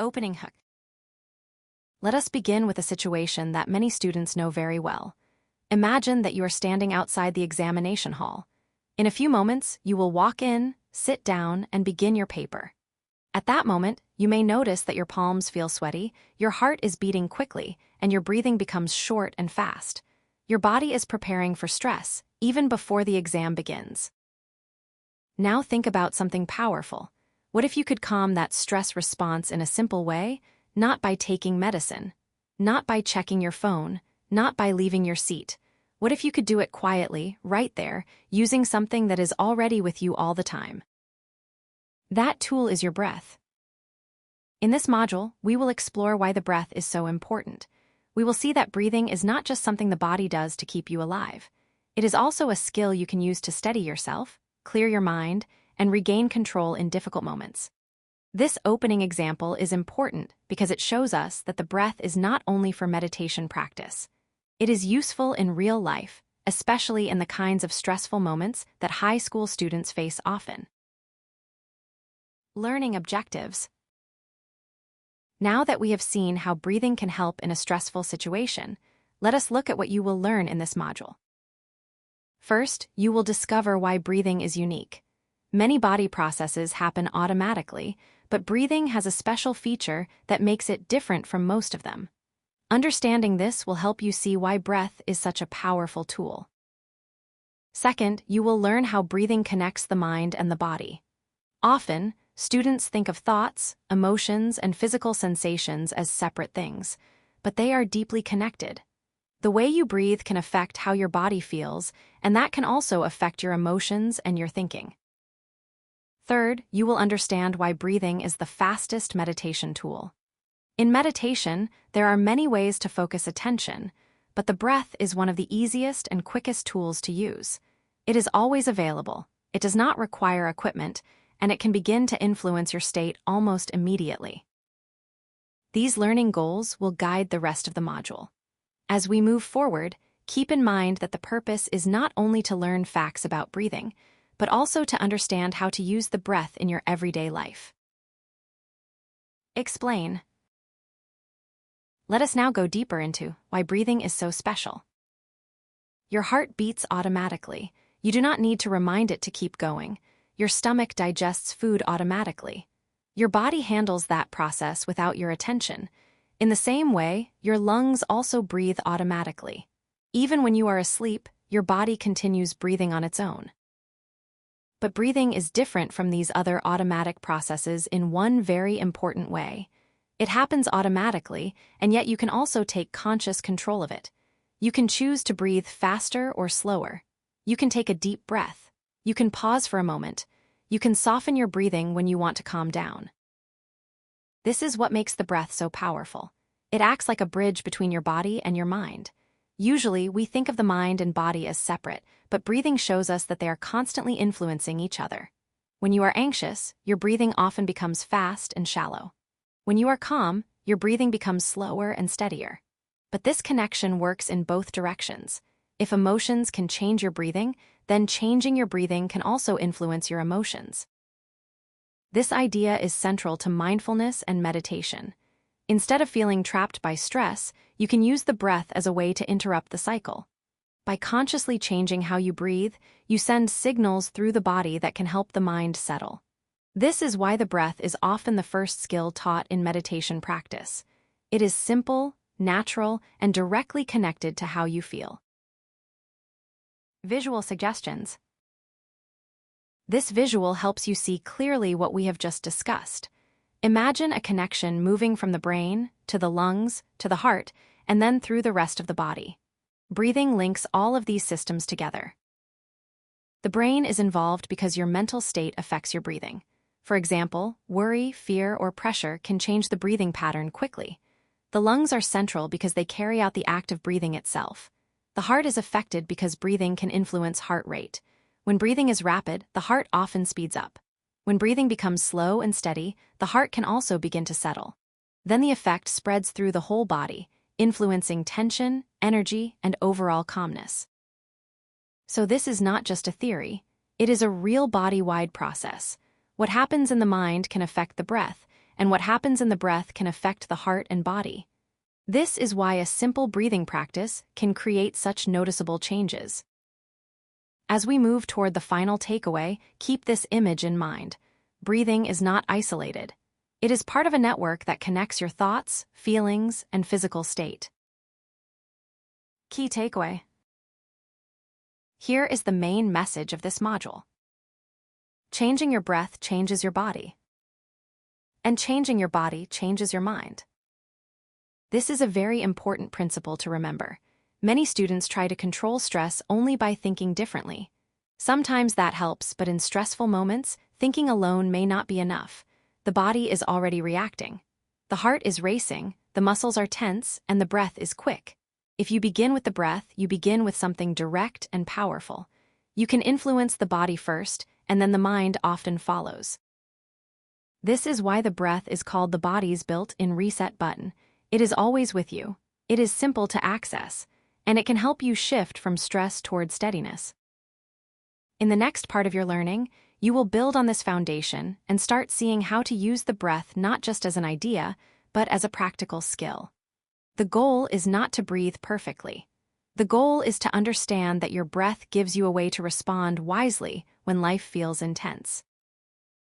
Opening hook. Let us begin with a situation that many students know very well. Imagine that you are standing outside the examination hall. In a few moments, you will walk in, sit down, and begin your paper. At that moment, you may notice that your palms feel sweaty, your heart is beating quickly, and your breathing becomes short and fast. Your body is preparing for stress, even before the exam begins. Now think about something powerful. What if you could calm that stress response in a simple way? Not by taking medicine, not by checking your phone, not by leaving your seat. What if you could do it quietly, right there, using something that is already with you all the time? That tool is your breath. In this module, we will explore why the breath is so important. We will see that breathing is not just something the body does to keep you alive. It is also a skill you can use to steady yourself, clear your mind, and regain control in difficult moments. This opening example is important because it shows us that the breath is not only for meditation practice. It is useful in real life, especially in the kinds of stressful moments that high school students face often. Learning objectives. Now that we have seen how breathing can help in a stressful situation, let us look at what you will learn in this module. First, you will discover why breathing is unique. Many body processes happen automatically, but breathing has a special feature that makes it different from most of them. Understanding this will help you see why breath is such a powerful tool. Second, you will learn how breathing connects the mind and the body. Often, students think of thoughts, emotions, and physical sensations as separate things, but they are deeply connected. The way you breathe can affect how your body feels, and that can also affect your emotions and your thinking. Third, you will understand why breathing is the fastest meditation tool. In meditation, there are many ways to focus attention, but the breath is one of the easiest and quickest tools to use. It is always available, it does not require equipment, and it can begin to influence your state almost immediately. These learning goals will guide the rest of the module. As we move forward, keep in mind that the purpose is not only to learn facts about breathing, but also to understand how to use the breath in your everyday life. Explain. Let us now go deeper into why breathing is so special. Your heart beats automatically. You do not need to remind it to keep going. Your stomach digests food automatically. Your body handles that process without your attention. In the same way, your lungs also breathe automatically. Even when you are asleep, your body continues breathing on its own. But breathing is different from these other automatic processes in one very important way. It happens automatically, and yet you can also take conscious control of it. You can choose to breathe faster or slower. You can take a deep breath. You can pause for a moment. You can soften your breathing when you want to calm down. This is what makes the breath so powerful. It acts like a bridge between your body and your mind. Usually, we think of the mind and body as separate, but breathing shows us that they are constantly influencing each other. When you are anxious, your breathing often becomes fast and shallow. When you are calm, your breathing becomes slower and steadier. But this connection works in both directions. If emotions can change your breathing, then changing your breathing can also influence your emotions. This idea is central to mindfulness and meditation. Instead of feeling trapped by stress, you can use the breath as a way to interrupt the cycle. By consciously changing how you breathe, you send signals through the body that can help the mind settle. This is why the breath is often the first skill taught in meditation practice. It is simple, natural, and directly connected to how you feel. Visual suggestions. This visual helps you see clearly what we have just discussed. Imagine a connection moving from the brain, to the lungs, to the heart, and then through the rest of the body. Breathing links all of these systems together. The brain is involved because your mental state affects your breathing. For example, worry, fear, or pressure can change the breathing pattern quickly. The lungs are central because they carry out the act of breathing itself. The heart is affected because breathing can influence heart rate. When breathing is rapid, the heart often speeds up. When breathing becomes slow and steady, the heart can also begin to settle. Then the effect spreads through the whole body, influencing tension, energy, and overall calmness. So this is not just a theory, it is a real body-wide process. What happens in the mind can affect the breath, and what happens in the breath can affect the heart and body. This is why a simple breathing practice can create such noticeable changes. As we move toward the final takeaway, keep this image in mind. Breathing is not isolated. It is part of a network that connects your thoughts, feelings, and physical state. Key takeaway. Here is the main message of this module. Changing your breath changes your body. And changing your body changes your mind. This is a very important principle to remember. Many students try to control stress only by thinking differently. Sometimes that helps, but in stressful moments, thinking alone may not be enough. The body is already reacting. The heart is racing, the muscles are tense, and the breath is quick. If you begin with the breath, you begin with something direct and powerful. You can influence the body first, and then the mind often follows. This is why the breath is called the body's built-in reset button. It is always with you. It is simple to access, and it can help you shift from stress toward steadiness. In the next part of your learning, you will build on this foundation and start seeing how to use the breath not just as an idea, but as a practical skill. The goal is not to breathe perfectly. The goal is to understand that your breath gives you a way to respond wisely when life feels intense.